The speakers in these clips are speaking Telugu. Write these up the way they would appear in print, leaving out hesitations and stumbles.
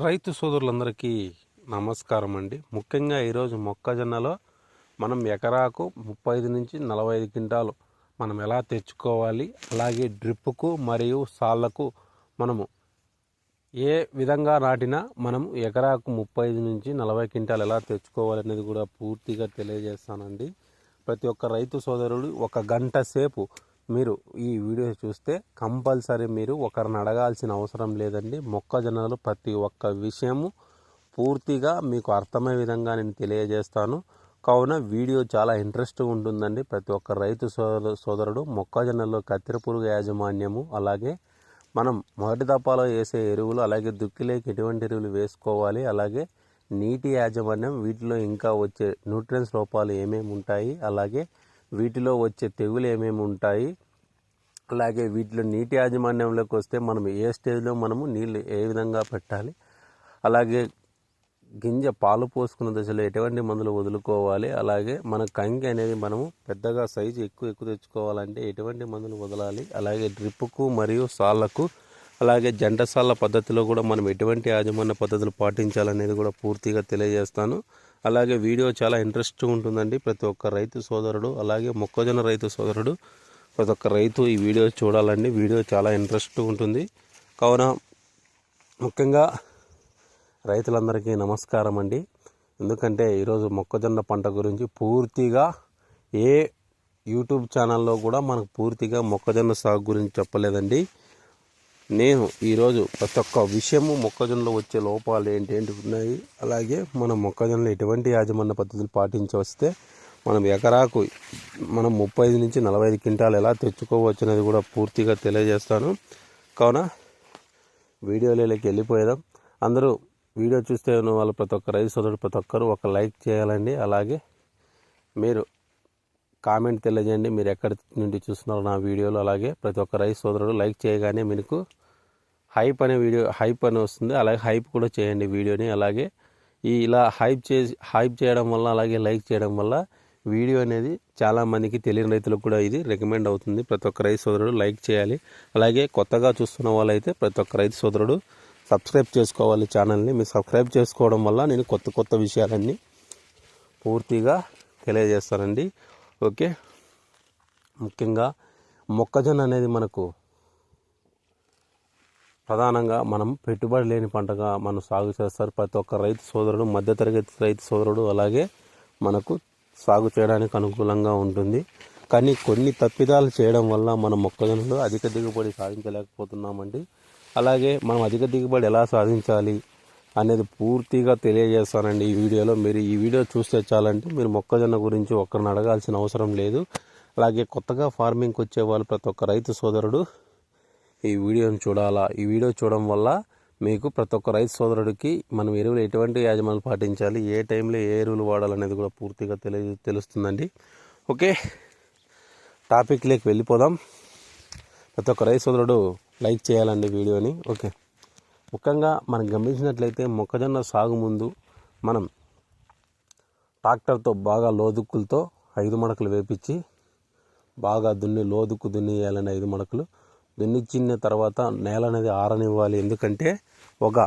రైతు సోదరులందరికీ నమస్కారం అండి. ముఖ్యంగా ఈరోజు మొక్కజొన్నలో మనం ఎకరాకు 35 నుంచి 45 క్వింటాలు మనం ఎలా తెచ్చుకోవాలి, అలాగే డ్రిప్పుకు మరియు సాళ్లకు మనము ఏ విధంగా నాటినా మనం ఎకరాకు 35 నుంచి 40 క్వింటాలు ఎలా తెచ్చుకోవాలి అనేది కూడా పూర్తిగా తెలియజేస్తానండి. ప్రతి ఒక్క రైతు సోదరుడు ఒక గంట సేపు మీరు ఈ వీడియో చూస్తే కంపల్సరీ మీరు ఒకరిని అడగాల్సిన అవసరం లేదండి. మొక్కజొన్నలు ప్రతి ఒక్క విషయము పూర్తిగా మీకు అర్థమయ్యే విధంగా నేను తెలియజేస్తాను. కావున వీడియో చాలా ఇంట్రెస్ట్గా ఉంటుందండి. ప్రతి ఒక్క రైతు సోదరుడు మొక్కజొన్నలో కత్తెర పురుగు యాజమాన్యము, అలాగే మనం మొదటి దప్పాలో వేసే ఎరువులు, అలాగే దుక్కిలేకి ఎటువంటి ఎరువులు వేసుకోవాలి, అలాగే నీటి యాజమాన్యం, వీటిలో ఇంకా వచ్చే న్యూట్రియన్స్ లోపాలు ఏమేమి ఉంటాయి, అలాగే వీటిలో వచ్చే తెగులు ఏమేమి ఉంటాయి, అలాగే వీటిలో నీటి యాజమాన్యంలోకి వస్తే మనం ఏ స్టేజ్లో మనము నీళ్ళు ఏ విధంగా పెట్టాలి, అలాగే గింజ పాలు పోసుకున్న దశలో ఎటువంటి మందులు వదులుకోవాలి, అలాగే మన కంకి అనేది మనము పెద్దగా సైజు ఎక్కువ తెచ్చుకోవాలంటే ఎటువంటి మందులు వదలాలి, అలాగే డ్రిప్పుకు మరియు సాళ్లకు, అలాగే జంట సాళ్ల పద్ధతిలో కూడా మనం ఎటువంటి యాజమాన్య పద్ధతులు పాటించాలనేది కూడా పూర్తిగా తెలియజేస్తాను. అలాగే వీడియో చాలా ఇంట్రెస్ట్గా ఉంటుందండి. ప్రతి ఒక్క రైతు సోదరుడు, అలాగే మొక్కజొన్న రైతు సోదరుడు, ప్రతి ఒక్క రైతు ఈ వీడియో చూడాలండి. వీడియో చాలా ఇంట్రెస్ట్గా ఉంటుంది. కావున ముఖ్యంగా రైతులందరికీ నమస్కారం అండి. ఎందుకంటే ఈరోజు మొక్కజొన్న పంట గురించి పూర్తిగా ఏ యూట్యూబ్ ఛానల్లో కూడా మనకు పూర్తిగా మొక్కజొన్న సాగు గురించి చెప్పలేదండి. నేను ఈరోజు ప్రతి ఒక్క విషయము మొక్కజొన్నలో వచ్చే లోపాలు ఏంటి ఉన్నాయి, అలాగే మనం మొక్కజొన్నలో ఎటువంటి యాజమాన్య పద్ధతులు పాటించి వస్తే మనం ఎకరాకు మనం 35 నుంచి 45 క్వింటాలు ఎలా తెచ్చుకోవచ్చు అనేది కూడా పూర్తిగా తెలియజేస్తాను. కావున వీడియోలోకి వెళ్ళిపోయేదాం. అందరూ వీడియో చూస్తే వాళ్ళు ప్రతి ఒక్క రైతు సోదరుడు ప్రతి ఒక్కరు ఒక లైక్ చేయాలండి. అలాగే మీరు కామెంట్ తెలియజేయండి మీరు ఎక్కడి నుండి చూస్తున్నారో నా వీడియోలో. అలాగే ప్రతి ఒక్క రైతు సోదరుడు లైక్ చేయగానే మీకు హైప్ అని వస్తుంది. అలాగే హైప్ కూడా చేయండి వీడియోని. అలాగే ఇలా హైప్ చేయడం వల్ల, అలాగే లైక్ చేయడం వల్ల వీడియో అనేది చాలామందికి తెలియని రైతులకు కూడా ఇది రికమెండ్ అవుతుంది. ప్రతి ఒక్క రైతు సోదరుడు లైక్ చేయాలి. అలాగే కొత్తగా చూస్తున్న వాళ్ళైతే ప్రతి ఒక్క రైతు సోదరుడు సబ్స్క్రైబ్ చేసుకోవాలి ఛానల్ని. మీరు సబ్స్క్రైబ్ చేసుకోవడం వల్ల నేను కొత్త విషయాలన్నీ పూర్తిగా తెలియజేస్తానండి. ఓకే, ముఖ్యంగా మొక్కజొన్న అనేది మనకు ప్రధానంగా మనం పెట్టుబడి లేని పంటగా మనం సాగు చేస్తారు. ప్రతి ఒక్క రైతు సోదరుడు, మధ్యతరగతి రైతు సోదరుడు అలాగే మనకు సాగు చేయడానికి అనుకూలంగా ఉంటుంది. కానీ కొన్ని తప్పిదాలు చేయడం వల్ల మనం మొక్కజొన్నలో అధిక దిగుబడి సాధించలేకపోతున్నామండి. అలాగే మనం అధిక దిగుబడి ఎలా సాధించాలి అనేది పూర్తిగా తెలియజేస్తానండి ఈ వీడియోలో. మీరు ఈ వీడియో చూస్తే చాలంటే మీరు మొక్కజొన్న గురించి ఒక్కరిని అడగాల్సిన అవసరం లేదు. అలాగే కొత్తగా ఫార్మింగ్కి వచ్చే వాళ్ళు ప్రతి ఒక్క రైతు సోదరుడు ఈ వీడియోని చూడాలా. ఈ వీడియో చూడడం వల్ల మీకు ప్రతి ఒక్క రైతు సోదరుడికి మనం ఎరువులు ఎటువంటి యాజమాన్యాలు పాటించాలి, ఏ టైంలో ఏ ఎరువులు వాడాలనేది కూడా పూర్తిగా తెలుస్తుందండి. ఓకే, టాపిక్లోకి వెళ్ళిపోదాం. ప్రతి ఒక్క రైతు సోదరుడు లైక్ చేయాలండి వీడియోని. ఓకే, ముఖ్యంగా మనం గమనించినట్లయితే మొక్కజొన్న సాగు ముందు మనం ట్రాక్టర్తో బాగా లోదుక్కులతో 5 మడకలు వేపించి బాగా లోదుక్కు దున్నియాలని 5 మడకలు దున్నిచ్చిన తర్వాత నేల అనేది ఆరనివ్వాలి. ఎందుకంటే ఒక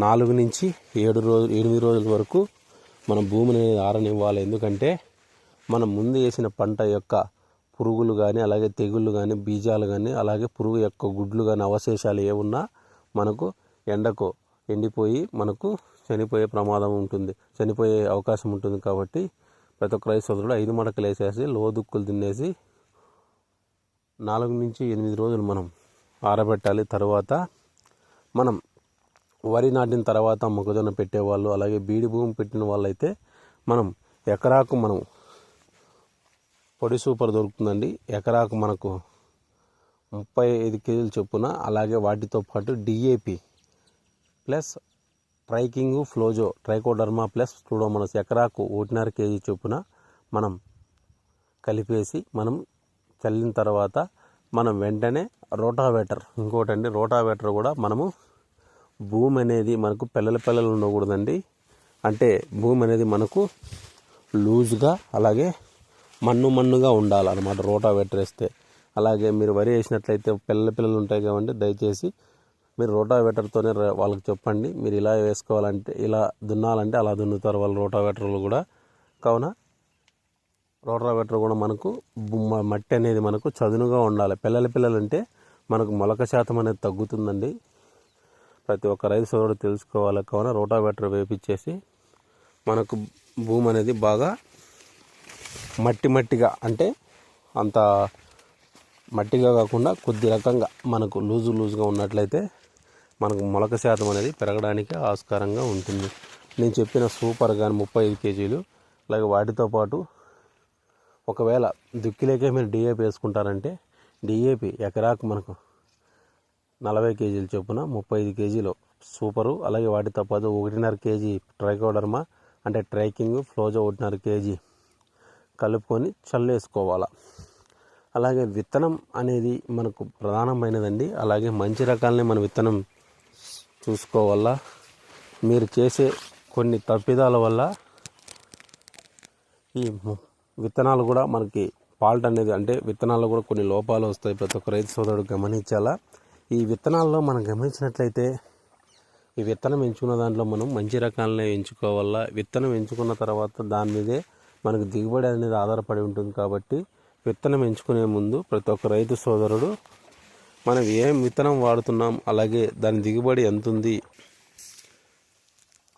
4 నుంచి 8 రోజుల వరకు మనం భూమిని ఆరనివ్వాలి. ఎందుకంటే మనం ముందు వేసిన పంట యొక్క పురుగులు కానీ, అలాగే తెగుళ్ళు కానీ, బీజాలు కానీ, అలాగే పురుగు యొక్క గుడ్లు కానీ అవశేషాలు ఏమున్నా మనకు ఎండకు ఎండిపోయి మనకు చనిపోయే ప్రమాదం ఉంటుంది, చనిపోయే అవకాశం ఉంటుంది. కాబట్టి ప్రతి ఒక్క రైతు సోదరుడు 5 మడకలు వేసేసి లోదుక్కులు దున్నేసి 4 నుంచి 8 రోజులు మనం ఆరబెట్టాలి. తర్వాత మనం వరి నాటిన తర్వాత మొక్కజొన్న పెట్టేవాళ్ళు, అలాగే బీడి భూమి పెట్టిన వాళ్ళైతే మనం ఎకరాకు మనం పొడి సూపర్ దొరుకుతుందండి. ఎకరాకు మనకు 35 కేజీలు చొప్పున, అలాగే వాటితో పాటు డిఏపి ప్లస్ ట్రైకింగ్ ఫ్లోజో ట్రైకోడర్మా ప్లస్ స్టూడోమోనాస్ ఎకరాకు 1.5 కేజీ చొప్పున మనం కలిపేసి మనం చల్లిన తర్వాత మనం వెంటనే రోటావేటర్, ఇంకోటండి రోటావేటర్ కూడా మనము భూమి అనేది మనకు పిల్లలు ఉండకూడదండి. అంటే భూమి అనేది మనకు లూజ్గా అలాగే మన్నుగా ఉండాలన్నమాట రోటావేటర్ వేస్తే. అలాగే మీరు వరి వేసినట్లయితే పిల్లలు ఉంటాయి కాబట్టి దయచేసి మీరు రోటావేటర్తోనే వాళ్ళకి చెప్పండి, మీరు ఇలా వేసుకోవాలంటే ఇలా దున్నాలంటే అలా దున్నుతారు వాళ్ళు రోటావేటర్లు కూడా. కావున రోటావేటర్ కూడా మనకు మట్టి అనేది మనకు చదునుగా ఉండాలి. పిల్లలంటే మనకు మొలక శాతం అనేది తగ్గుతుందండి. ప్రతి ఒక్క రైతు సోదరుడు తెలుసుకోవాలి. కావున రోటావేటర్ వేపించేసి మనకు భూమి అనేది బాగా మట్టిగా అంటే అంత మట్టిగా కాకుండా కొద్ది రకంగా మనకు లూజుగా ఉన్నట్లయితే మనకు మొలక శాతం అనేది పెరగడానికి ఆస్కారంగా ఉంటుంది. నేను చెప్పిన సూపర్ కానీ 35 కేజీలు, అలాగే వాటితో పాటు ఒకవేళ దుక్కిలేకే మీరు డిఏపి వేసుకుంటారంటే డిఏపి ఎకరాకు మనకు 40 కేజీలు చొప్పున 35 కేజీలు సూపరు, అలాగే వాటితో పాటు 1.5 కేజీ ట్రైకోడర్మా అంటే ట్రైకింగ్ ఫ్లోజో 1.5 కేజీ కలుపుకొని చల్లేసుకోవాలి. అలాగే విత్తనం అనేది మనకు ప్రధానమైనదండి. అలాగే మంచి రకాలని మన విత్తనం చూసుకోవాలా. మీరు చేసే కొన్ని తప్పిదాల వల్ల ఈ విత్తనాలు కూడా మనకి ఫాల్ట్ అనేది అంటే విత్తనాల్లో కూడా కొన్ని లోపాలు వస్తాయి. ప్రతి ఒక్క రైతు సోదరుడు గమనించాలా. ఈ విత్తనాల్లో మనం గమనించినట్లయితే ఈ విత్తనం ఎంచుకున్న దాంట్లో మనం మంచి రకాలనే ఎంచుకోవాలా. విత్తనం ఎంచుకున్న తర్వాత దాని మీదే మనకు దిగుబడి అనేది ఆధారపడి ఉంటుంది. కాబట్టి విత్తనం ఎంచుకునే ముందు ప్రతి ఒక్క రైతు సోదరుడు మనం ఏం విత్తనం వాడుతున్నాం, అలాగే దాని దిగుబడి ఎంత ఉంది,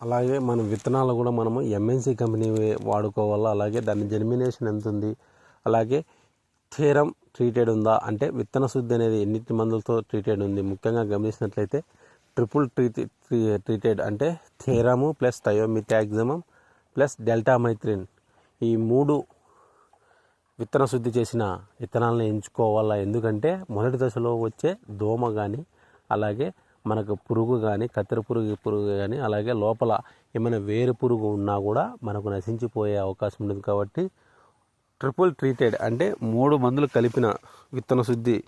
అలాగే మన విత్తనాలు కూడా మనము ఎంఎన్సి కంపెనీ వాడుకోవాలా. అలాగే దాని జర్మినేషన్ ఎంత ఉంది, అలాగే థేరం ట్రీటెడ్ ఉందా అంటే విత్తన శుద్ధి అనేది ఎన్నిటి మందులతో ట్రీటెడ్ ఉంది. ముఖ్యంగా గమనించినట్లయితే ట్రిపుల్ ట్రీటెడ్ అంటే థేరము ప్లస్ థయోమిథాక్సమం ప్లస్ డెల్టామైథ్రిన్ ఈ 3 విత్తన శుద్ధి చేసిన విత్తనాలను ఎంచుకోవాలా. ఎందుకంటే మొదటి దశలో వచ్చే దోమ కానీ, అలాగే మనకు పురుగు కానీ, కత్తెర పురుగు కానీ, అలాగే లోపల ఏమైనా వేరు పురుగు ఉన్నా కూడా మనకు నశించిపోయే అవకాశం ఉంటుంది. కాబట్టి ట్రిపుల్ ట్రీటెడ్ అంటే 3 మందులు కలిపిన విత్తన శుద్ధి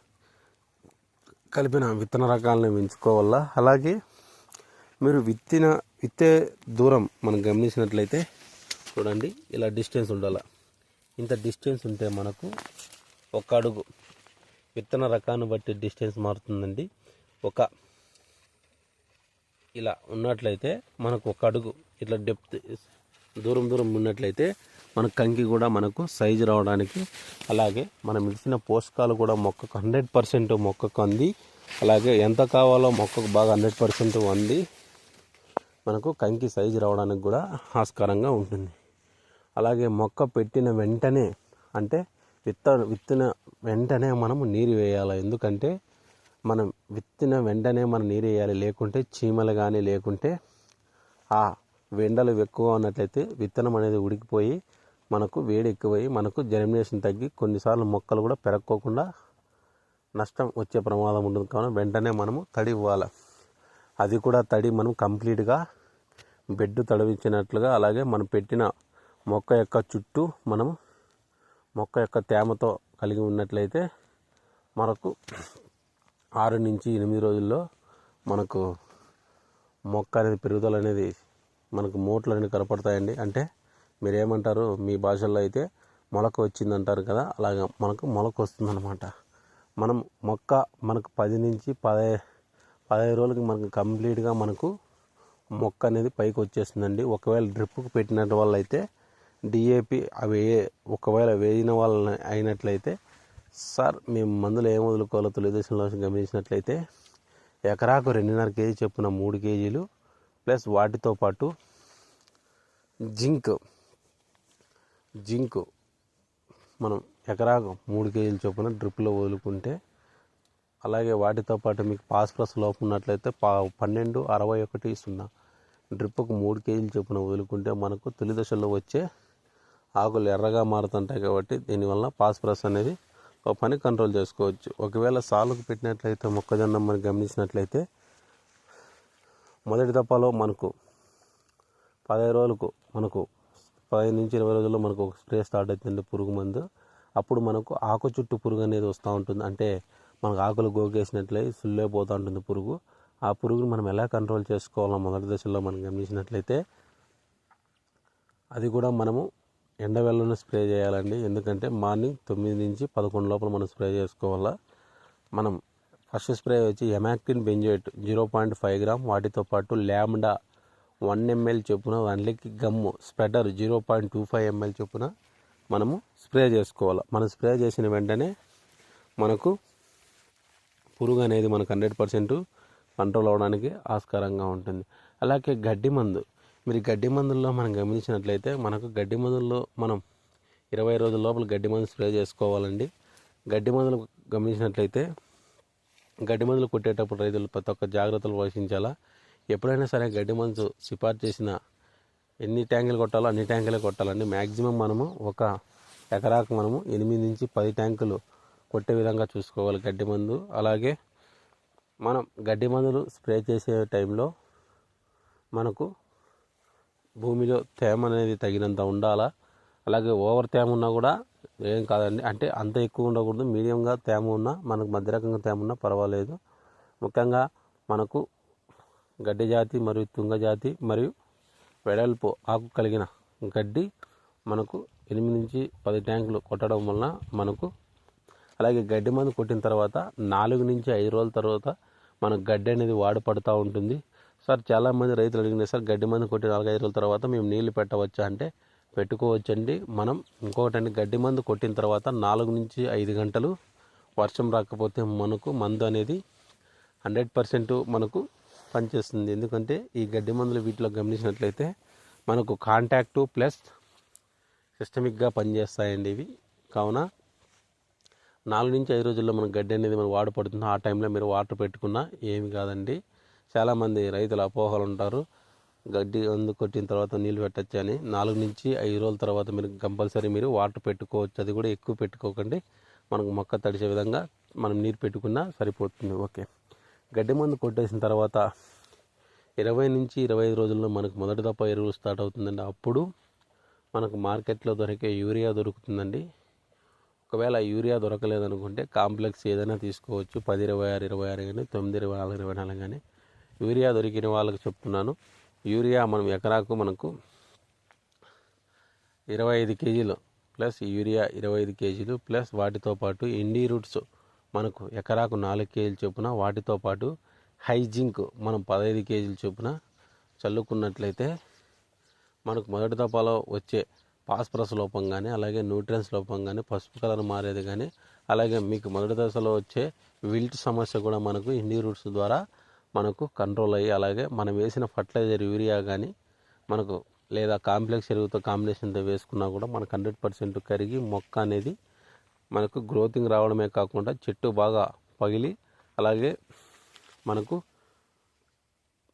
కలిపిన విత్తన రకాలను ఎంచుకోవాలా. అలాగే మీరు విత్తే దూరం మనం గమనించినట్లయితే చూడండి, ఇలా డిస్టెన్స్ ఉండాలి. ఇంత డిస్టెన్స్ ఉంటే మనకు 1 అడుగు విత్తన రకాన్ని బట్టి డిస్టెన్స్ మారుతుందండి. ఇలా ఉన్నట్లయితే మనకు 1 అడుగు ఇట్లా డెప్త్ దూరం ఉన్నట్లయితే మన కంకి కూడా మనకు సైజు రావడానికి, అలాగే మనం ఇచ్చిన పోషకాలు కూడా మొక్కకు 100% మొక్కకు అంది, అలాగే ఎంత కావాలో మొక్కకు బాగా 100% అంది మనకు కంకి సైజు రావడానికి కూడా ఆస్కారంగా ఉంటుంది. అలాగే మొక్క పెట్టిన వెంటనే అంటే విత్తిన వెంటనే మనము నీరు వేయాలి. ఎందుకంటే మనం విత్తిన వెంటనే మనం నీరు వేయాలి. లేకుంటే చీమలు కానీ లేకుంటే ఆ వెండలు ఎక్కువ ఉన్నట్లయితే విత్తనం అనేది ఉడికిపోయి మనకు వేడి ఎక్కువయ్యి మనకు జర్మినేషన్ తగ్గి కొన్నిసార్లు మొక్కలు కూడా పెరక్కోకుండా నష్టం వచ్చే ప్రమాదం ఉంటుంది. కావున వెంటనే మనము తడి ఇవ్వాలి. అది కూడా తడి మనం కంప్లీట్గా బెడ్ తడివించినట్లుగా, అలాగే మనం పెట్టిన మొక్క యొక్క చుట్టూ మనం మొక్క యొక్క తేమతో కలిగి ఉన్నట్లయితే మనకు 6 నుంచి 8 రోజుల్లో మనకు మొక్క అనేది పెరుగుదల అనేది మనకు మోట్లు అనేది కనపడతాయండి. అంటే మీరేమంటారు మీ భాషల్లో అయితే మొలక వచ్చిందంటారు కదా, అలాగా మనకు మొలక వస్తుందన్నమాట. మనం మొక్క మనకు 10 నుంచి 15 రోజులకి మనకు కంప్లీట్గా మనకు మొక్క అనేది పైకి వచ్చేస్తుందండి. ఒకవేళ డ్రిప్కు పెట్టినట్టు వాళ్ళు అయితే డిఏపి అవి ఒకవేళ వేసిన వాళ్ళని అయినట్లయితే సార్ మేము మందులు ఏం వదులుకోవాలో తెలుగుదేశంలో గమనించినట్లయితే ఎకరాకు 2.5 కేజీ చొప్పున 3 కేజీలు ప్లస్ వాటితో పాటు జింక్ మనం ఎకరాకు 3 కేజీల చొప్పున డ్రిప్లో వదులుకుంటే, అలాగే వాటితో పాటు మీకు ఫాస్ఫరస్ లోపం ఉన్నట్లయితే 12-61-0 డ్రిప్కు 3 కేజీల చొప్పున వదులుకుంటే మనకు తొలి దశలో వచ్చే ఆకులు ఎర్రగా మారుతుంటాయి. కాబట్టి దీనివల్ల ఫాస్ఫరస్ అనేది పని కంట్రోల్ చేసుకోవచ్చు. ఒకవేళ సాలుకు పెట్టినట్లయితే మొక్కజొన్న మనం గమనించినట్లయితే మొదటి దఫాలో మనకు 15 రోజులకు మనకు 15 నుంచి 20 రోజుల్లో మనకు ఒక స్ప్రే స్టార్ట్ అవుతుంది పురుగు మందు. అప్పుడు మనకు ఆకు చుట్టూ పురుగు అనేది వస్తూ ఉంటుంది. అంటే మనకు ఆకులు గోకేసినట్లయి సుల్లే పోతూ ఉంటుంది పురుగు. ఆ పురుగును మనం ఎలా కంట్రోల్ చేసుకోవాలో మొదటి దశలో మనం గమనించినట్లయితే అది కూడా మనము ఎండవేళను స్ప్రే చేయాలండి. ఎందుకంటే మార్నింగ్ 9 నుంచి 11 లోపల మనం స్ప్రే చేసుకోవాలా. మనం ఫస్ట్ స్ప్రే వచ్చి ఎమాక్టిన్ బెంజోయేట్ 0.5 గ్రామ్, వాటితో పాటు ల్యాండా 1 ml చొప్పున, వన్లీకి గమ్ము స్ప్రెడర్ 0.25 ml చొప్పున మనము స్ప్రే చేసుకోవాలి. మనం స్ప్రే చేసిన వెంటనే మనకు పురుగు అనేది మనకు 100% కంట్రోల్ అవ్వడానికి ఆస్కారంగా ఉంటుంది. అలాగే గడ్డి మందు, మీరు గడ్డి మందుల్లో మనం గమనించినట్లయితే మనకు గడ్డి మందుల్లో మనం 20 రోజుల లోపల గడ్డి మందు స్ప్రే చేసుకోవాలండి. గడ్డి మందులు గమనించినట్లయితే గడ్డి మందులు కొట్టేటప్పుడు రైతులు ప్రతి ఒక్క జాగ్రత్తలు వహించాలా. ఎప్పుడైనా సరే గడ్డి మందు సిఫార్సు చేసిన ఎన్ని ట్యాంకులు కొట్టాలో అన్ని ట్యాంకులే కొట్టాలండి. మ్యాక్సిమం మనము ఒక ఎకరాకు మనము 8 నుంచి 10 ట్యాంకులు కొట్టే విధంగా చూసుకోవాలి గడ్డి మందు. అలాగే మనం గడ్డి మందులు స్ప్రే చేసే టైంలో మనకు భూమిలో తేమ అనేది తగినంత ఉండాలా. అలాగే ఓవర్ తేమ ఉన్నా కూడా ఏం కాదండి, అంటే అంత ఎక్కువ ఉండకూడదు, మీడియంగా తేమ ఉన్నా, మనకు మధ్య రకంగా తేమ ఉన్నా పర్వాలేదు. ముఖ్యంగా మనకు గడ్డి జాతి మరియు తుంగ జాతి మరియు వెడల్పు ఆకు కలిగిన గడ్డి మనకు 8 నుంచి 10 ట్యాంకులు కొట్టడం వలన మనకు, అలాగే గడ్డి మందు కొట్టిన తర్వాత 4 నుంచి 5 రోజుల తర్వాత మనకు గడ్డి అనేది వాడిపడుతూ ఉంటుంది. సార్ చాలామంది రైతులు అడిగినారు, సార్ గడ్డి మందు కొట్టి 4-5 రోజుల తర్వాత మేము నీళ్లు పెట్టవచ్చా అంటే పెట్టుకోవచ్చండి. మనం ఇంకొకటండి, గడ్డి మందు కొట్టిన తర్వాత 4 నుంచి 5 గంటలు వర్షం రాకపోతే మనకు మందు అనేది 100% మనకు పనిచేస్తుంది. ఎందుకంటే ఈ గడ్డి మందులు వీటిలో గమనించినట్లయితే మనకు కాంటాక్టు ప్లస్ సిస్టమిక్గా పనిచేస్తాయండి ఇవి. కావున 4 నుంచి 5 రోజుల్లో మనకు గడ్డి అనేది మనం వాడపడుతుంది. ఆ టైంలో మీరు వాటర్ పెట్టుకున్నా ఏమి కాదండి. చాలామంది రైతులు అపోహలు ఉంటారు, గడ్డి మందు కొట్టిన తర్వాత నీళ్ళు పెట్టచ్చు అని. 4 నుంచి 5 రోజుల తర్వాత మీరు కంపల్సరీ మీరు వాటర్ పెట్టుకోవచ్చు. అది కూడా ఎక్కువ పెట్టుకోకండి, మనకు మొక్క తడిసే విధంగా మనం నీరు పెట్టుకున్నా సరిపోతుంది. ఓకే, గడ్డి మందు కొట్టేసిన తర్వాత 20 నుంచి 25 రోజుల్లో మనకు మొదటి దప్ప ఎరువులు స్టార్ట్ అవుతుందండి. అప్పుడు మనకు మార్కెట్లో దొరికే యూరియా దొరుకుతుందండి. ఒకవేళ యూరియా దొరకలేదనుకుంటే కాంప్లెక్స్ ఏదైనా తీసుకోవచ్చు, 10-26-26 కానీ 9-24-24 కానీ. యూరియా దొరికిన వాళ్ళకి చెప్తున్నాను, యూరియా మనం ఎకరాకు మనకు 25 కేజీలు ప్లస్ యూరియా 25 కేజీలు ప్లస్ వాటితో పాటు ఇండీ రూట్స్ మనకు ఎకరాకు 4 కేజీలు చొప్పున, వాటితో పాటు హైజింక్ మనం 15 కేజీలు చొప్పున చల్లుకున్నట్లయితే మనకు మొదటి దఫాలో వచ్చే ఫాస్ఫరస్ లోపం కానీ, అలాగే న్యూట్రియన్స్ లోపం కానీ, పసుపు కలర్ మారేది కానీ, అలాగే మీకు మొదటి దశలో వచ్చే విల్ట్ సమస్య కూడా మనకు ఇండీ రూట్స్ ద్వారా మనకు కంట్రోల్ అయ్యి, అలాగే మనం వేసిన ఫర్టిలైజర్ యూరియా కానీ మనకు లేదా కాంప్లెక్స్ ఎరువుతో కాంబినేషన్తో వేసుకున్నా కూడా మనకు 100% కరిగి మొక్క అనేది మనకు గ్రోతింగ్ రావడమే కాకుండా చెట్టు బాగా పగిలి, అలాగే మనకు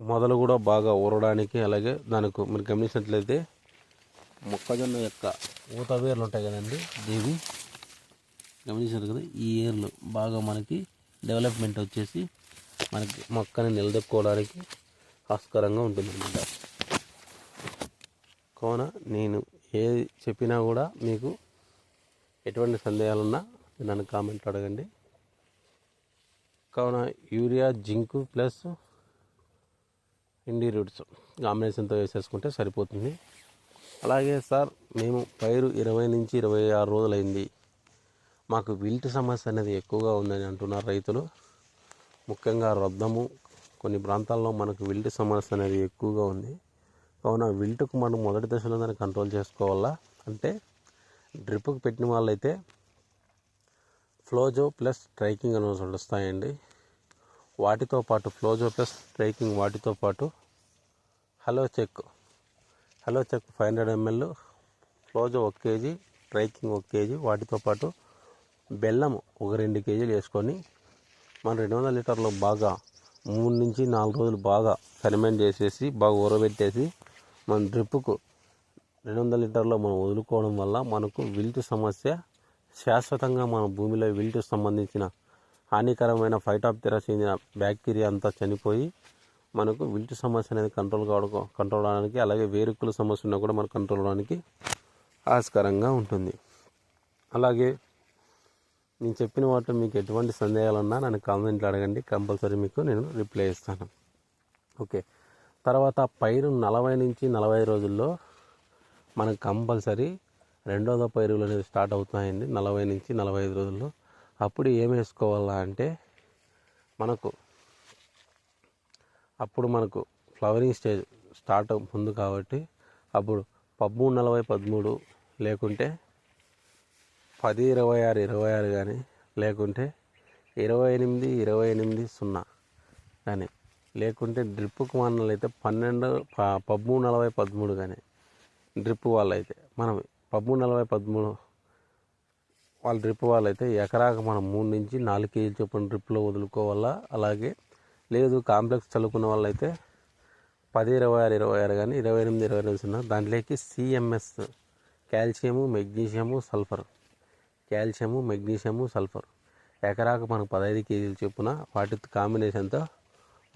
మొదలు కూడా బాగా ఊరడానికి, అలాగే దానికి మీరు గమనించినట్లయితే మొక్కజొన్న యొక్క ఊత వేర్లు ఉంటాయి కదండి, ఇవి గమనించారు కదా, ఈ ఏర్లు బాగా మనకి డెవలప్మెంట్ వచ్చేసి మనకి మొక్కని నిలదొక్కుకోవడానికి ఆస్కారంగా ఉంటుందన్నమాట. కావున నేను ఏది చెప్పినా కూడా మీకు ఎటువంటి సందేహాలున్నా నన్ను కామెంట్ అడగండి. కావున urea, zinc plus INDI roots కాంబినేషన్తో వేసేసుకుంటే సరిపోతుంది. అలాగే సార్ మేము పైరు 20 నుంచి 26 రోజులైంది, మాకు విల్ట్ సమస్య అనేది ఎక్కువగా ఉందని అంటున్నారు రైతులు. ముఖ్యంగా రొద్దము కొన్ని ప్రాంతాల్లో మనకు విల్ట్ సమస్య అనేది ఎక్కువగా ఉంది. కావున విల్ట్కు మనం మొదటి దశలో దాన్ని కంట్రోల్ చేసుకోవాలా అంటే డ్రిప్కి పెట్టిన వాళ్ళైతే ఫ్లోజో ప్లస్ ట్రైకింగ్ అనేవి వస్తాయండి. వాటితో పాటు ఫ్లోజో ప్లస్ ట్రైకింగ్, వాటితో పాటు హలో చెక్ 500 ml, ఫ్లోజో 1 kg, ట్రైకింగ్ 1 kg, వాటితో పాటు బెల్లం ఒక 2 kgలు వేసుకొని మనం 200 లీటర్లు బాగా 3 నుంచి 4 రోజులు బాగా ఫెర్మెంట్ చేసేసి బాగా ఊరబెట్టేసి మన డ్రిప్పుకు 200 లీటర్లో మనం వదులుకోవడం వల్ల మనకు విల్ట్ సమస్య శాశ్వతంగా మన భూమిలో విల్ట్ సంబంధించిన హానికరమైన ఫైటాప్తెరా చెందిన బ్యాక్టీరియా అంతా చనిపోయి మనకు విల్ట్ సమస్య అనేది కంట్రోల్ అవడానికి, అలాగే వేరుకుల సమస్య ఉన్నా కూడా మనకు కంట్రోల్ అవడానికి ఆస్కారంగా ఉంటుంది. అలాగే నేను చెప్పిన వాటిలో మీకు ఎటువంటి సందేహాలున్నా నన్ను కామెంట్లు అడగండి, కంపల్సరీ మీకు నేను రిప్లై ఇస్తాను. ఓకే, తర్వాత పైరు 40 నుంచి 45 రోజుల్లో మనకు కంపల్సరీ రెండో దఫా ఎరువులు అనేది స్టార్ట్ అవుతాయండి. 40 నుంచి 45 రోజుల్లో అప్పుడు ఏం వేసుకోవాలా అంటే మనకు అప్పుడు మనకు ఫ్లవరింగ్ స్టేజ్ స్టార్ట్ ముందు కాబట్టి అప్పుడు 13-40-13 లేకుంటే 10-26-26 కానీ లేకుంటే 28-28-0 కానీ లేకుంటే డ్రిప్పుకు మనలు అయితే 13-40-13 కానీ డ్రిప్ వాళ్ళు అయితే మనం 13-40-13 వాళ్ళ డ్రిప్ వాళ్ళు అయితే ఎకరాకు మనం 3-4 కేజీలు చొప్పున డ్రిప్లో వదులుకోవాలా. అలాగే లేదు కాంప్లెక్స్ చల్లుకున్న వాళ్ళైతే 10-26-26 కానీ 28-28-0 దాంట్లోకి సిఎంఎస్ కాల్షియము మెగ్నీషియము సల్ఫర్ ఎకరాకు మనకు 15 కేజీలు చొప్పున వాటి కాంబినేషన్తో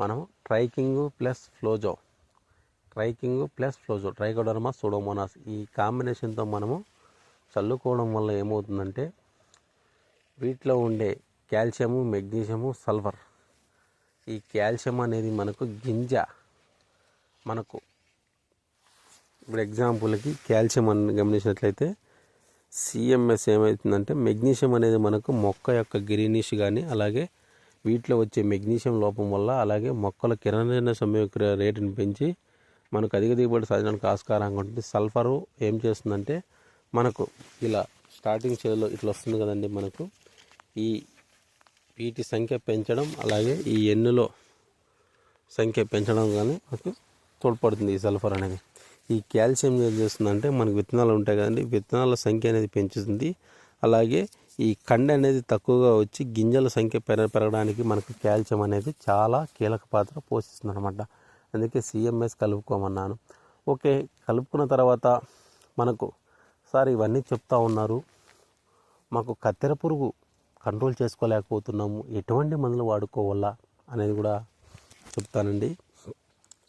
మనం ట్రైకింగ్ ప్లస్ ఫ్లోజో ట్రైకోడర్మా సూడోమోనాస్ ఈ కాంబినేషన్తో మనము చల్లుకోవడం వల్ల ఏమవుతుందంటే వీటిలో ఉండే కాల్షియము మెగ్నీషియము సల్ఫర్ ఈ కాల్షియం అనేది మనకు మనకు ఇప్పుడు ఎగ్జాంపుల్కి కాల్షియం అని గమనించినట్లయితే సిఎంఎస్ ఏమవుతుందంటే మెగ్నీషియం అనేది మనకు మొక్క యొక్క గ్రీనిష్ కానీ అలాగే వీటిలో వచ్చే మెగ్నీషియం లోపం వల్ల అలాగే మొక్కల కిరణజన్య సంయోగక్రియ రేటుని పెంచి మనకు అధిక దిగుబడి సాధించడానికి ఆస్కారంగా ఉంటుంది. సల్ఫరు ఏం చేస్తుందంటే మనకు ఇలా స్టార్టింగ్ స్టేజ్లో ఇట్లా వస్తుంది కదండి, మనకు వీటి సంఖ్య పెంచడం అలాగే ఈ ఎన్నులో సంఖ్య పెంచడం కానీ మనకు తోడ్పడుతుంది ఈ సల్ఫర్ అనేది. ఈ కాల్షియం ఏం చేస్తుందంటే మనకు విత్తనాలు ఉంటాయి కదండి, విత్తనాల సంఖ్య అనేది పెంచుతుంది. అలాగే ఈ కండ అనేది తక్కువగా వచ్చి గింజల సంఖ్య పెరగడానికి మనకు కాల్షియం అనేది చాలా కీలక పాత్ర పోషిస్తుంది అనమాట. అందుకే సిఎంఎస్ కలుపుకోమన్నాను. ఓకే, కలుపుకున్న తర్వాత మనకు సార్ ఇవన్నీ చెప్తా ఉన్నారు, మాకు కత్తెర పురుగు కంట్రోల్ చేసుకోలేకపోతున్నాము, ఎటువంటి మందులు వాడుకోవాలా అనేది కూడా చెప్తానండి.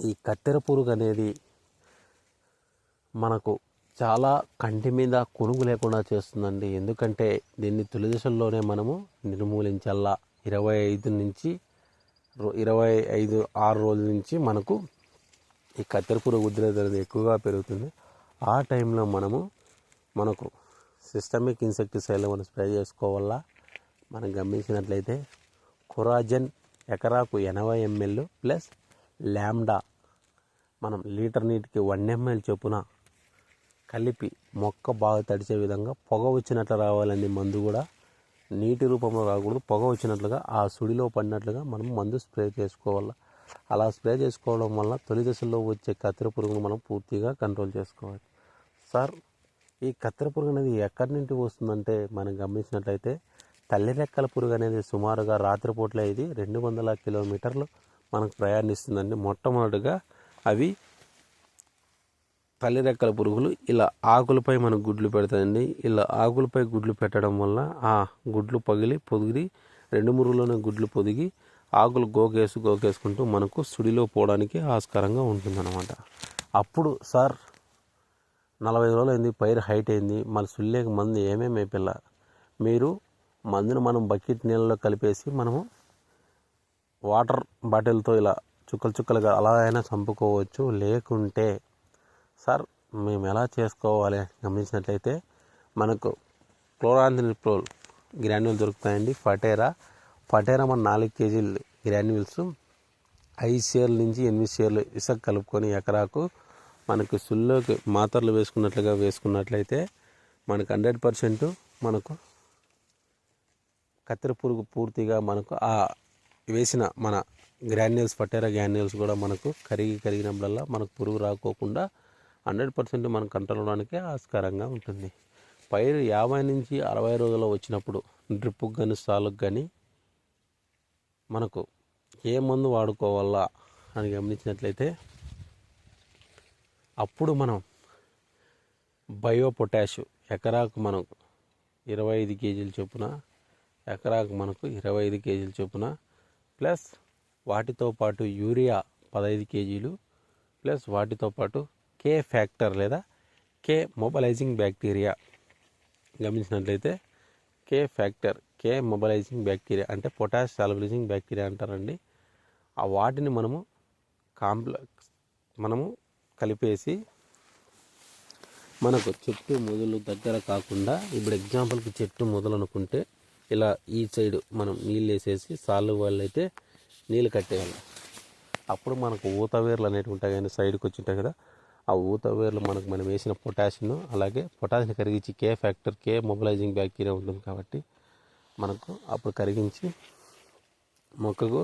ఈ కత్తెర పురుగు అనేది మనకు చాలా కంటి మీద కొనుగు లేకుండా చేస్తుందండి. ఎందుకంటే దీన్ని తొలి దశల్లోనే మనము నిర్మూలించాలా. 25-6 రోజుల నుంచి మనకు ఈ కత్తెర పురుగు ఉధృతి అనేది ఎక్కువగా పెరుగుతుంది. ఆ టైంలో మనకు సిస్టమిక్ ఇన్సెక్టిసైడ్ మనం స్ప్రే చేసుకోవాలా. మనం గమనించినట్లయితే కొరాజన్ ఎకరాకు 80 ml ప్లస్ ల్యాండా మనం లీటర్ నీటికి 1 ml చొప్పున కలిపి మొక్క బాగా తడిచే విధంగా పొగ వచ్చినట్లు రావాలండి. మందు కూడా నీటి రూపంలో రాకూడదు, పొగ వచ్చినట్లుగా ఆ సుడిలో పడినట్లుగా మనం మందు స్ప్రే చేసుకోవాలి. అలా స్ప్రే చేసుకోవడం వల్ల తొలి దశలో వచ్చే కత్తెర పురుగును మనం పూర్తిగా కంట్రోల్ చేసుకోవాలి. సార్ ఈ కత్తెర పురుగు అనేది ఎక్కడి నుండి వస్తుందంటే మనం గమనించినట్లయితే తల్లి రెక్కల పురుగు అనేది సుమారుగా రాత్రిపూట్ల ఇది 200 కిలోమీటర్లు మనకు ప్రయాణిస్తుందండి. మొట్టమొదటిగా అవి తల్లి రెక్కల పురుగులు ఇలా ఆకులపై మనకు గుడ్లు పెడతాయండి. ఇలా ఆకులపై గుడ్లు పెట్టడం వల్ల ఆ గుడ్లు పొదిగి 2-3 రోజుల్లోనే గుడ్లు పొదిగి ఆకులు గోకేసుకుంటూ మనకు సుడిలో పోవడానికి ఆస్కారంగా ఉంటుందన్నమాట. అప్పుడు సార్ 45 రోజులు అయింది, పైరు హైట్ అయింది, మళ్ళీ సుల్లేకి మందు ఏమేమి అయిపోయిలా, మీరు మందును మనం బకెట్ నీళ్ళలో కలిపేసి మనము వాటర్ బాటిల్తో ఇలా చుక్కలుగా అలా అయినా చంపుకోవచ్చు. లేకుంటే సార్ మేము ఎలా చేసుకోవాలి గమనించినట్లయితే మనకు క్లోరాంథ్రినిప్రోల్ గ్రాన్యూల్ దొరుకుతాయండి. ఫటేరా మన 4 కేజీలు గ్రాన్యూల్స్ 5 షేర్ల నుంచి 8 షేర్లు ఇసుక కలుపుకొని ఎకరాకు మనకు సుల్లోకి మాత్రలు వేసుకున్నట్లయితే మనకు 100% మనకు కత్తెర పురుగు పూర్తిగా మనకు ఆ వేసిన మన గ్రాన్యూల్స్ ఫటేరా గ్రాన్యూల్స్ కూడా మనకు కరిగినప్పుడల్లా మనకు పురుగు రాకోకుండా 100% మనం కంట్రోల్ అవడానికి ఆస్కారంగా ఉంటుంది. పైరు 50-60 రోజుల్లో వచ్చినప్పుడు డ్రిప్పుకు కానీ సాలుకు కానీ మనకు ఏ మందు వాడుకోవాలా అని గమనించినట్లయితే అప్పుడు మనం బయో పొటాష్ ఎకరాకు మనకు 25 కేజీల చొప్పున ఎకరాకు మనకు 25 కేజీల చొప్పున ప్లస్ వాటితో పాటు యూరియా 15 కేజీలు ప్లస్ వాటితో పాటు కే ఫ్యాక్టర్ లేదా కే మొబలైజింగ్ బ్యాక్టీరియా గమనించినట్లయితే కే మొబలైజింగ్ బ్యాక్టీరియా అంటే పొటాష్ సాల్బలైజింగ్ బ్యాక్టీరియా అంటారండి. ఆ వాటిని మనము కలిపేసి మనకు చెట్టు మొదలు దగ్గర కాకుండా ఇప్పుడు ఎగ్జాంపుల్కి చెట్టు మొదలు అనుకుంటే ఇలా ఈ సైడ్ మనం నీళ్ళు వేసేసి సాలు వాళ్ళైతే నీళ్ళు కట్టేయాలి. అప్పుడు మనకు ఊత వేర్లు అనేవి ఉంటాయి కానీ సైడ్కి వచ్చి ఉంటాయి కదా, ఆ ఊత వేర్లు మనకు మనం వేసిన పొటాషియం, అలాగే పొటాషియం కరిగించి కే ఫ్యాక్టర్, కే మొబిలైజింగ్ బ్యాక్టీరియా ఉంటుంది కాబట్టి మనకు అప్పుడు కరిగించి మొక్కకు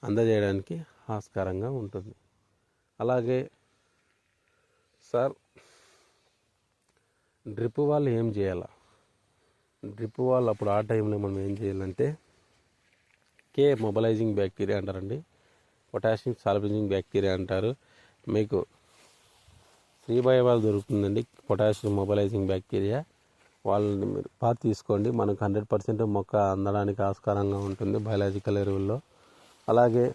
అందజేయడానికి ఆస్కారంగా ఉంటుంది. అలాగే సార్ డ్రిప్ వాళ్ళు ఏం చేయాలి? డ్రిప్ వాళ్ళు అప్పుడు ఆ టైంలో మనం ఏం చేయాలంటే కే మొబిలైజింగ్ బ్యాక్టీరియా అంటారండి, పొటాషియం సాల్బిజింగ్ బ్యాక్టీరియా అంటారు. మీకు శ్రీబయోవాల్ దొరుకుతుందండి, పొటాషియం మొబిలైజింగ్ బ్యాక్టీరియా. వాళ్ళని మీరు తీసుకోండి. మనకు 100% మొక్క అందడానికి ఆస్కారంగా ఉంటుంది బయాలజికల్ ఎరువుల్లో. అలాగే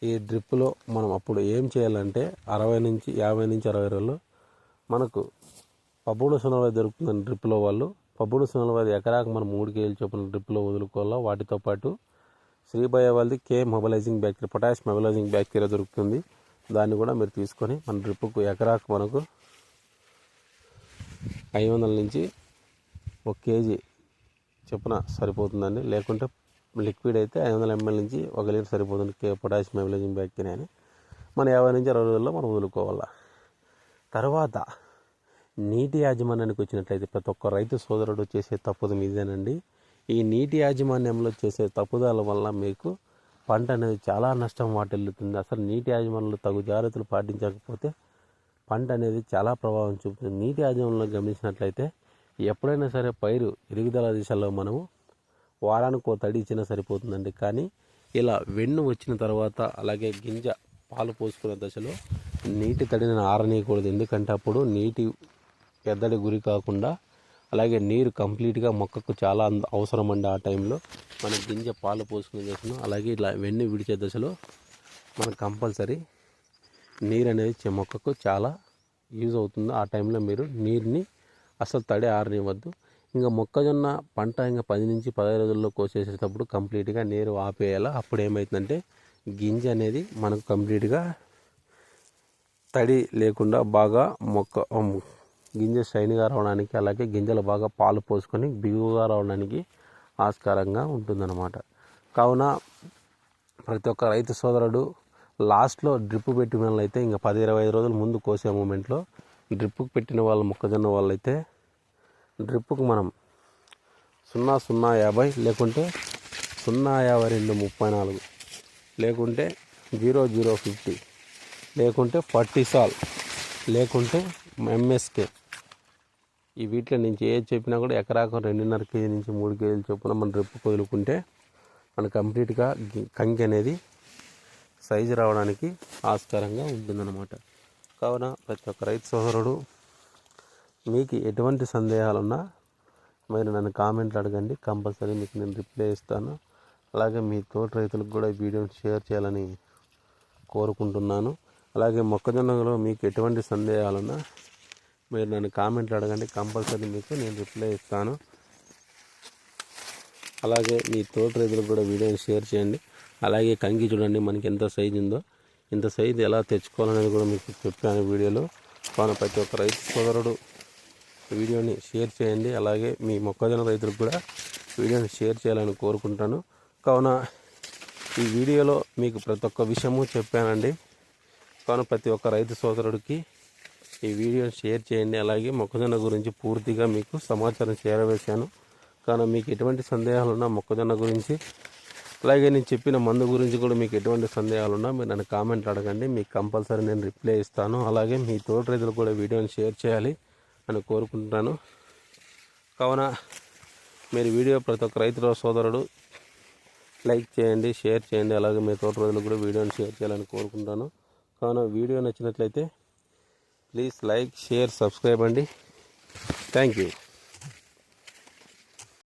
ఈ డ్రిప్లో మనం అప్పుడు ఏం చేయాలంటే 50 నుంచి 60 రోజుల్లో మనకు పబ్బుడు సునలవాది దొరుకుతుందండి డ్రిప్లో వాళ్ళు. పబ్బుడు సునలవాది ఎకరాకు మనం 3 కేజీలు చొప్పున డ్రిప్లో వదులుకోవాలా. వాటితో పాటు శ్రీబయోవాల్ది కే mobilising bacteria, potash mobilising bacteria దొరుకుతుంది. దాన్ని కూడా మీరు తీసుకొని మన డ్రిప్కు ఎకరాకు మనకు 500 నుంచి 1 కేజీ చొప్పున సరిపోతుందండి. లేకుంటే లిక్విడ్ అయితే 500 ml నుంచి 1 లీటర్ సరిపోతుంది కే పొటాషియం మొబిలైజింగ్ బ్యాక్టీరియా అని. మన 50 నుంచి 60 రోజుల్లో మనం వదులుకోవాలి. తర్వాత నీటి యాజమాన్యానికి వచ్చినట్లయితే ప్రతి ఒక్క రైతు సోదరుడు చేసే తప్పుదం ఇదేనండి. ఈ నీటి యాజమాన్యంలో చేసే తప్పుదల వల్ల మీకు పంట అనేది చాలా నష్టం వాటిల్లుతుంది. అసలు నీటి యాజమాన్యంలో తగు జాగ్రత్తలు పాటించకపోతే పంట అనేది చాలా ప్రభావం చూపుతుంది. నీటి యాజమాన్యంలో గమనించినట్లయితే ఎప్పుడైనా సరే పైరు ఎదుగుదల దిశలో మనము వారానికి ఒక తడి ఇచ్చినా సరిపోతుందండి. కానీ ఇలా వెన్ను వచ్చిన తర్వాత అలాగే గింజ పాలు పోసుకునే దశలో నీటి తడిని ఆరనీయకూడదు. ఎందుకంటే అప్పుడు నీటి ఎద్దడి గురి కాకుండా, అలాగే నీరు కంప్లీట్గా మొక్కకు చాలా అవసరం అండి. ఆ టైంలో మన గింజ పాలు పోసుకునే దశలో, అలాగే ఇలా వెన్ను విడిచే దశలో మనకు కంపల్సరీ నీరు అనేది మొక్కకు చాలా యూజ్ అవుతుంది. ఆ టైంలో మీరు నీరుని అసలు తడి ఆరనివ్వద్దు. ఇంకా మొక్కజొన్న పంట ఇంకా 10 నుంచి 15 రోజుల్లో కోసేసేటప్పుడు కంప్లీట్గా నీరు ఆపేయాలి. అప్పుడు ఏమవుతుందంటే గింజ అనేది మనకు కంప్లీట్గా తడి లేకుండా బాగా మొక్క గింజ షైన్గా రావడానికి, అలాగే గింజలు బాగా పాలు పోసుకొని బిగువుగా రావడానికి ఆస్కారంగా ఉంటుందన్నమాట. కావున ప్రతి ఒక్క రైతు సోదరుడు లాస్ట్లో డ్రిప్ పెట్టిన వాళ్ళైతే ఇంకా 10-25 రోజుల ముందు కోసే మూమెంట్లో డ్రిప్కు పెట్టిన వాళ్ళు మొక్కజొన్న వాళ్ళైతే డ్రిప్కు మనం 0-0-50 లేకుంటే 0-52-34 లేకుంటే 0-0-50 లేకుంటే 40 సాల్ లేకుంటే ఎంఎస్కే, ఈ వీటిలో నుంచి ఏది చెప్పినా కూడా ఎకరాకు 2.5 కేజీ నుంచి 3 కేజీలు చొప్పున మనం డ్రిప్కు వదులుకుంటే మనకు కంప్లీట్గా కంకి అనేది సైజు రావడానికి ఆస్కారంగా ఉంటుందన్నమాట. కావున ప్రతి ఒక్క రైతు సోదరుడు మీకు ఎటువంటి సందేహాలున్నా మీరు నన్ను కామెంట్లు అడగండి, కంపల్సరీ మీకు నేను రిప్లై ఇస్తాను. అలాగే మీ తోటి రైతులకు కూడా వీడియోని షేర్ చేయాలని కోరుకుంటున్నాను. అలాగే మొక్కజొన్నలో మీకు ఎటువంటి సందేహాలున్నా మీరు నన్ను కామెంట్లు అడగండి, కంపల్సరీ మీకు నేను రిప్లై ఇస్తాను. అలాగే మీ తోటి రైతులకు కూడా వీడియోని షేర్ చేయండి. అలాగే కంకి చూడండి మనకి ఎంత సైజు ఉందో, ఇంత సైజు ఎలా తెచ్చుకోవాలనేది కూడా మీకు చెప్పాను వీడియోలో. కావున ప్రతి ఒక్క రైతు సోదరుడు వీడియోని షేర్ చేయండి. అలాగే మీ మొక్కజొన్న రైతులకు కూడా వీడియోని షేర్ చేయాలని కోరుకుంటాను. కావున ఈ వీడియోలో మీకు ప్రతి ఒక్క విషయము చెప్పానండి. కావున ప్రతి ఒక్క రైతు సోదరుడికి ఈ వీడియోని షేర్ చేయండి. అలాగే మొక్కజొన్న గురించి పూర్తిగా మీకు సమాచారం చేరవేశాను. కావున మీకు ఎటువంటి సందేహాలున్నా మొక్కజొన్న గురించి, అలాగే నేను చెప్పిన మందు గురించి కూడా మీకు ఎటువంటి సందేహాలున్నా మీరు నన్ను కామెంట్ అడగండి, మీకు కంపల్సరీ నేను రిప్లై ఇస్తాను. అలాగే మీ తోటి రైతులు కూడా వీడియోని షేర్ చేయాలి అని కోరుకుంటున్నాను. కావున మీరు వీడియో ప్రతి ఒక్క రైతు సోదరుడు లైక్ చేయండి, షేర్ చేయండి. అలాగే మీ తోటి రైతులు కూడా వీడియోని షేర్ చేయాలని కోరుకుంటాను. కావున వీడియో నచ్చినట్లయితే ప్లీజ్ లైక్, షేర్, సబ్స్క్రైబ్ అండి. Thank you.